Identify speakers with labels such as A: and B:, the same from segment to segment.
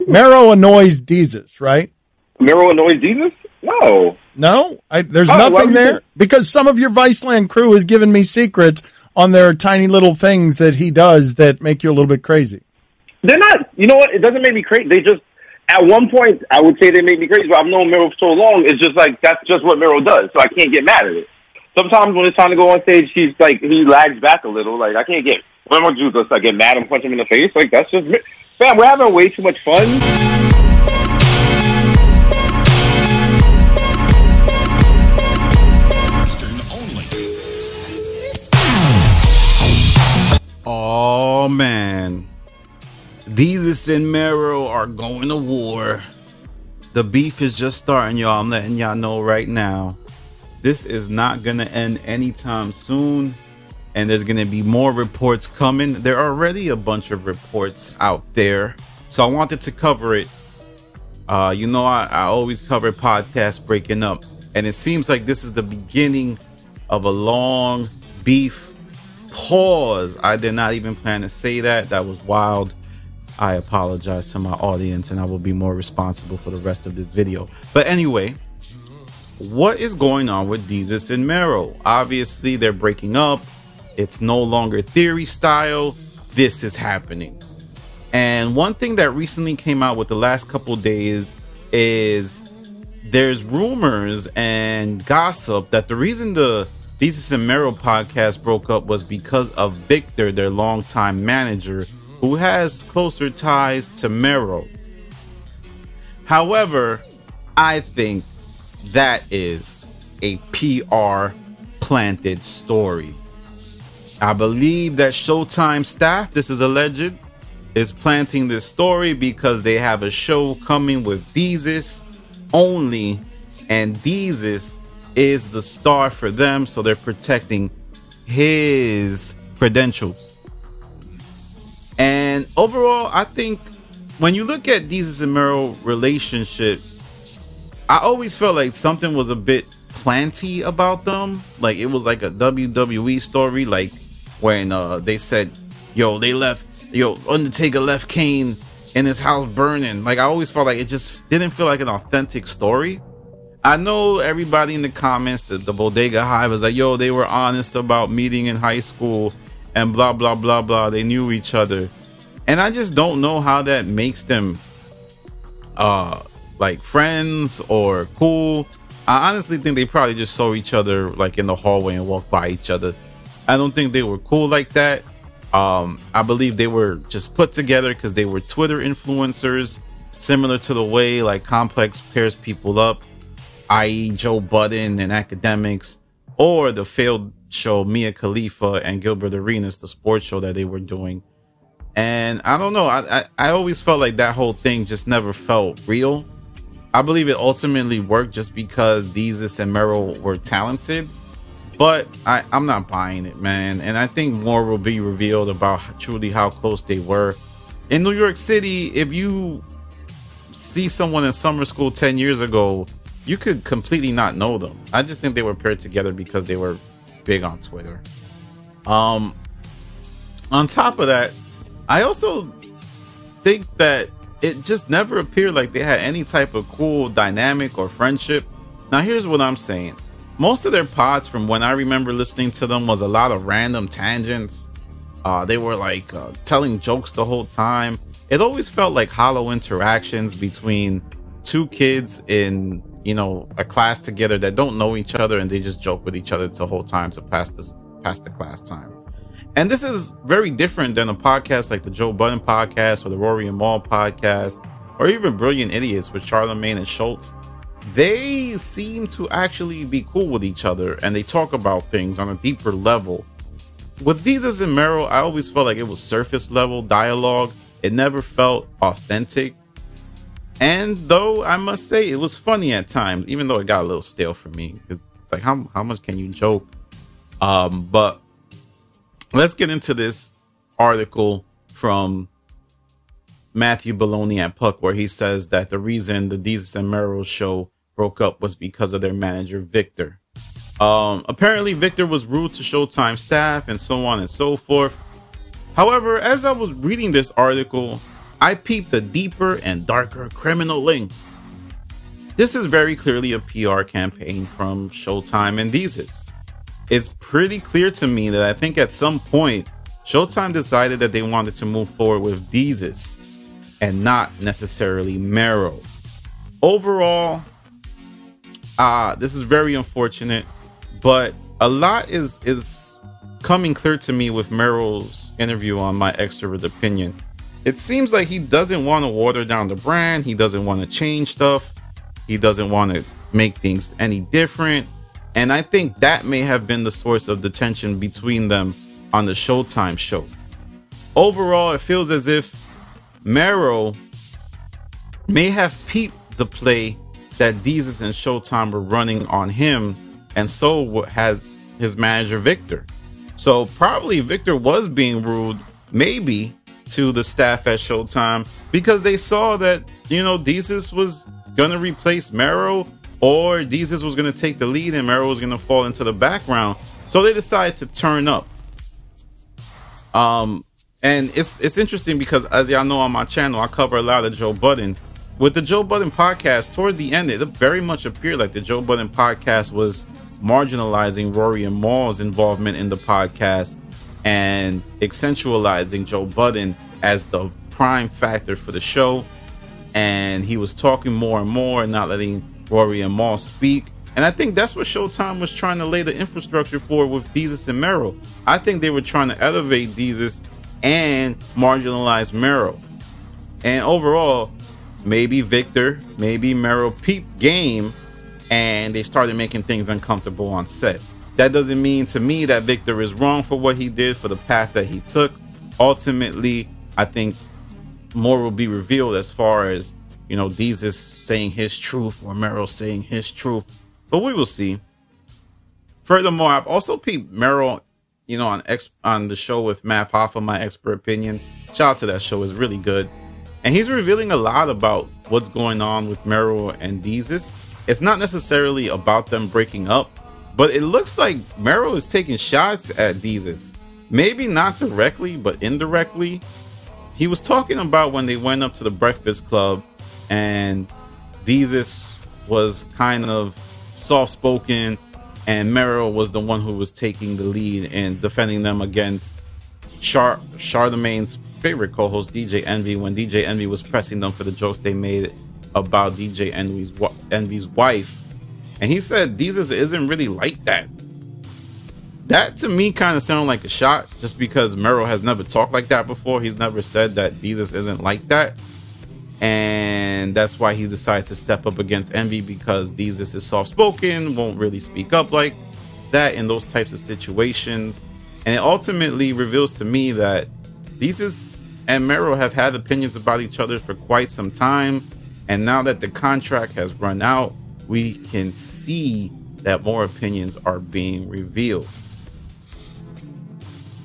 A: Mero annoys Desus, right?
B: Mero annoys Desus? No.
A: No? There's nothing there? Because some of your Viceland crew has given me secrets on their tiny little things that he does that make you a little bit crazy.
B: They're not. You know what? It doesn't make me crazy. They just, at one point, I would say they make me crazy, but I've known Mero for so long, it's just like, that's just what Mero does, so I can't get mad at it. Sometimes when it's time to go on stage, he lags back a little. Like, I can't get, what am I going to do? Just, get mad and punch him in the face? Like, that's just, fam, we're having way too much fun.
C: Oh, man. Desus and Mero are going to war. The beef is just starting, y'all. I'm letting y'all know right now. This is not going to end anytime soon. And there's going to be more reports coming. There are already a bunch of reports out there. So I wanted to cover it. I always cover podcasts breaking up. And it seems like this is the beginning of a long beef pause. I did not even plan to say that. That was wild. I apologize to my audience, and I will be more responsible for the rest of this video. But anyway, what is going on with Desus and Mero? Obviously, they're breaking up. It's no longer theory style. This is happening. And one thing that recently came out with the last couple days is there's rumors and gossip that the reason the Desus and Mero podcast broke up was because of Victor, their longtime manager, who has closer ties to Mero. However, I think that is a PR planted story. I believe that Showtime staff, this is alleged, is planting this story because they have a show coming with Desus only, and Desus is the star for them, so they're protecting his credentials. And overall, I think when you look at Desus and Mero relationship, I always felt like something was a bit planty about them. Like it was like a WWE story, like when they said, Undertaker left Kane in his house burning. Like I always felt like it just didn't feel like an authentic story. I know everybody in the comments, the Bodega Hive was like, they were honest about meeting in high school and blah, blah, blah, blah. They knew each other. And I just don't know how that makes them like friends or cool. I honestly think they probably just saw each other like in the hallway and walked by each other. I don't think they were cool like that. I believe they were just put together because they were Twitter influencers, similar to the way like Complex pairs people up, i.e. Joe Budden and Academics, or the failed show Mia Khalifa and Gilbert Arenas, the sports show that they were doing. And I don't know, I always felt like that whole thing just never felt real. I believe it ultimately worked just because Desus and Mero were talented, but I'm not buying it, man. And I think more will be revealed about truly how close they were. In New York City, if you see someone in summer school 10 years ago, you could completely not know them. I just think they were paired together because they were big on Twitter. On top of that, I also think that it just never appeared like they had any type of cool dynamic or friendship. Now, here's what I'm saying. Most of their pods from when I remember listening to them was a lot of random tangents. They were like telling jokes the whole time. It always felt like hollow interactions between two kids in, a class together that don't know each other, and they just joke with each other the whole time to pass the class time. And this is very different than a podcast like the Joe Budden podcast or the Rory and Maul podcast, or even Brilliant Idiots with Charlamagne and Schultz. They seem to actually be cool with each other, and they talk about things on a deeper level. With Desus and Mero, I always felt like it was surface level dialogue. It never felt authentic. And though I must say it was funny at times, even though it got a little stale for me. It's like, how much can you joke? But let's get into this article from Matthew Baloney at Puck, where he says that the reason the Desus and Mero show broke up was because of their manager, Victor. Apparently, Victor was rude to Showtime staff and so on and so forth. However, as I was reading this article, I peeped a deeper and darker criminal link. This is very clearly a PR campaign from Showtime and Desus. It's pretty clear to me that I think at some point, Showtime decided that they wanted to move forward with Desus and not necessarily Mero. Overall, this is very unfortunate, but a lot is coming clear to me with Mero's interview on My Extrovert Opinion. It seems like he doesn't want to water down the brand. He doesn't want to change stuff. He doesn't want to make things any different. And I think that may have been the source of the tension between them on the Showtime show. Overall, it feels as if Mero may have peeped the play that Desus and Showtime were running on him, and so has his manager Victor. So probably Victor was being rude, maybe, to the staff at Showtime, because they saw that, you know, Desus was gonna replace Mero, or Desus was gonna take the lead and Mero was gonna fall into the background. So they decided to turn up. And it's interesting because, as y'all know on my channel, I cover a lot of Joe Budden. With the Joe Budden podcast, towards the end, it very much appeared like the Joe Budden podcast was marginalizing Rory and Mal's involvement in the podcast and accentualizing Joe Budden as the prime factor for the show. And he was talking more and more and not letting Rory and Mal speak. And I think that's what Showtime was trying to lay the infrastructure for with Desus and Mero. I think they were trying to elevate Desus and marginalize Mero. And overall, maybe Victor, maybe Mero peeped game and they started making things uncomfortable on set. That doesn't mean to me that Victor is wrong for what he did, for the path that he took. Ultimately, I think more will be revealed as far as, you know, Desus saying his truth or Mero saying his truth, but we will see. Furthermore, I've also peeped Mero, you know, on the show with Matt Hoffa, My Expert Opinion. Shout out to that show, it's really good. And he's revealing a lot about what's going on with Mero and Desus. It's not necessarily about them breaking up, but it looks like Mero is taking shots at Desus. Maybe not directly, but indirectly. He was talking about when they went up to the Breakfast Club and Desus was kind of soft-spoken and Mero was the one who was taking the lead and defending them against Charlemagne's favorite co-host, DJ Envy, when DJ Envy was pressing them for the jokes they made about DJ Envy's wife. And he said Desus isn't really like that. That to me kind of sounded like a shot, just because Mero has never talked like that before. He's never said that Desus isn't like that. And that's why he decided to step up against Envy, because Desus is soft-spoken, won't really speak up like that in those types of situations. And it ultimately reveals to me that Desus and Mero have had opinions about each other for quite some time. And now that the contract has run out, we can see that more opinions are being revealed.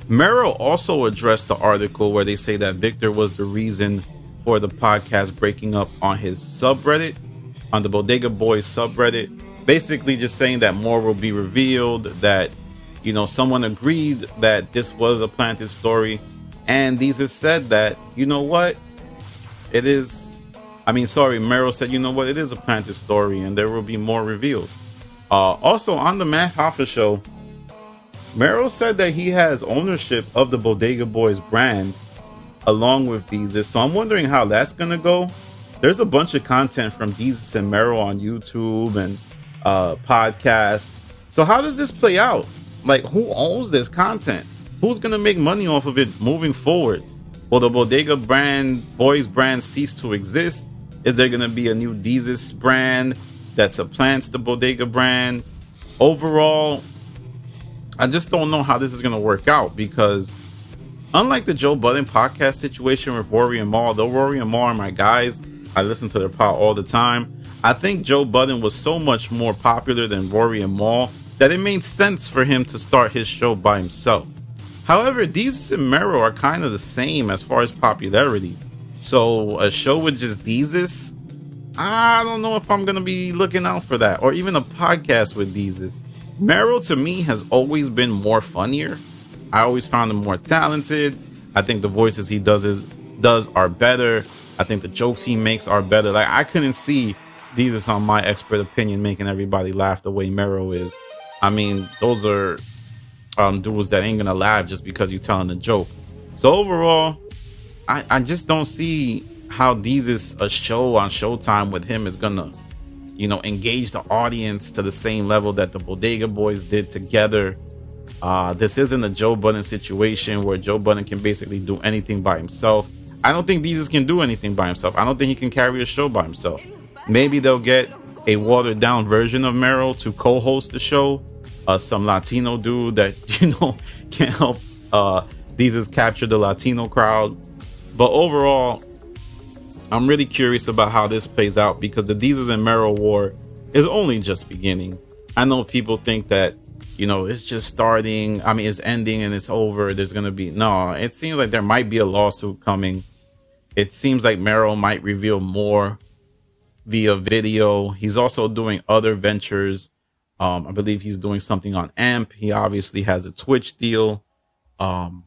C: Mero also addressed the article where they say that Victor was the reason for the podcast breaking up on his subreddit, on the Bodega Boys subreddit, basically just saying that more will be revealed, that, you know, someone agreed that this was a planted story, and Desus said that, you know what, it is, Mero said, you know what, it is a planted story and there will be more revealed. Also on the Matt Hoffa show, Mero said that he has ownership of the Bodega Boys brand along with Desus, so I'm wondering how that's gonna go. There's a bunch of content from Desus and Mero on YouTube and podcasts. So how does this play out? Like, who owns this content? Who's gonna make money off of it moving forward? Will the Bodega Boys brand cease to exist? Is there gonna be a new Desus brand that supplants the Bodega brand? Overall, I just don't know how this is gonna work out, because unlike the Joe Budden podcast situation with Rory and Mal, though Rory and Mal are my guys, I listen to their pod all the time, I think Joe Budden was so much more popular than Rory and Mal that it made sense for him to start his show by himself. However, Desus and Mero are kind of the same as far as popularity. So a show with just Desus, I don't know if I'm going to be looking out for that. Or even a podcast with Desus. Mero to me has always been more funnier. I always found him more talented. I think the voices he does does are better. I think the jokes he makes are better. Like, I couldn't see Desus, on my expert opinion, making everybody laugh the way Mero is. I mean, those are dudes that ain't gonna laugh just because you're telling a joke. So overall, I just don't see how Desus, a show on Showtime with him, is gonna, you know, engage the audience to the same level that the Bodega Boys did together. This isn't a Joe Budden situation where Joe Budden can basically do anything by himself. I don't think Desus can do anything by himself. I don't think he can carry a show by himself. Maybe they'll get a watered down version of Mero to co-host the show. Some Latino dude that, you know, can help Desus capture the Latino crowd. But overall, I'm really curious about how this plays out, because the Desus and Mero war is only just beginning. I know people think that, you know, it's just starting. I mean, it's ending and it's over. There's going to be... No, it seems like there might be a lawsuit coming. It seems like Mero might reveal more via video. He's also doing other ventures. I believe he's doing something on AMP. He obviously has a Twitch deal.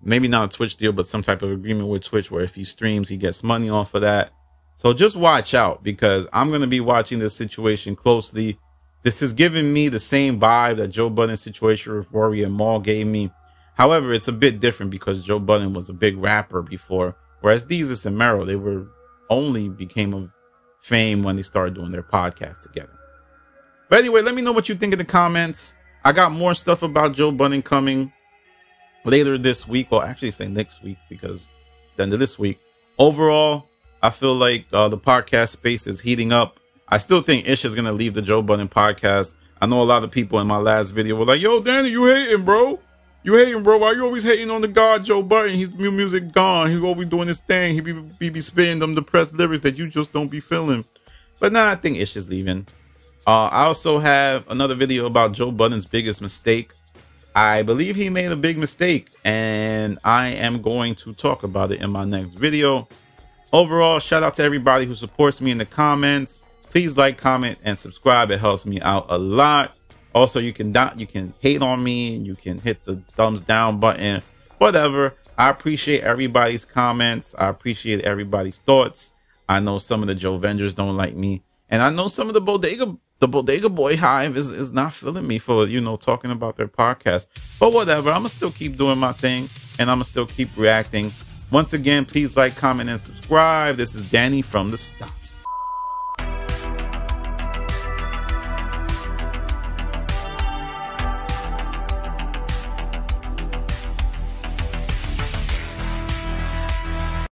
C: Maybe not a Twitch deal, but some type of agreement with Twitch where if he streams, he gets money off of that. So just watch out, because I'm going to be watching this situation closely. This is giving me the same vibe that Joe Budden's situation with Rory and Maul gave me. However, it's a bit different because Joe Budden was a big rapper before, whereas Desus and Mero, they were only became of fame when they started doing their podcast together. But anyway, let me know what you think in the comments. I got more stuff about Joe Budden coming later this week, or actually say next week, because it's the end of this week. Overall, I feel like the podcast space is heating up. I still think Ish is going to leave the Joe Budden podcast. I know a lot of people in my last video were like, yo, Danny, you hating, bro. You hating, bro. Why you always hating on the god Joe Budden? His new music gone. He always doing his thing. He be spitting them depressed lyrics that you just don't be feeling. But nah, I think Ish is leaving. I also have another video about Joe Budden's biggest mistake. I believe he made a big mistake, and I am going to talk about it in my next video. Overall, shout out to everybody who supports me in the comments. Please like, comment, and subscribe. It helps me out a lot. Also, you can hate on me. You can hit the thumbs down button. Whatever. I appreciate everybody's comments. I appreciate everybody's thoughts. I know some of the Joe Vengers don't like me, and I know some of the Bodega Boy hive is not feeling me for, you know, talking about their podcast. But whatever. I'm gonna still keep doing my thing, and I'm gonna still keep reacting. Once again, please like, comment, and subscribe. This is Danny from the Stop.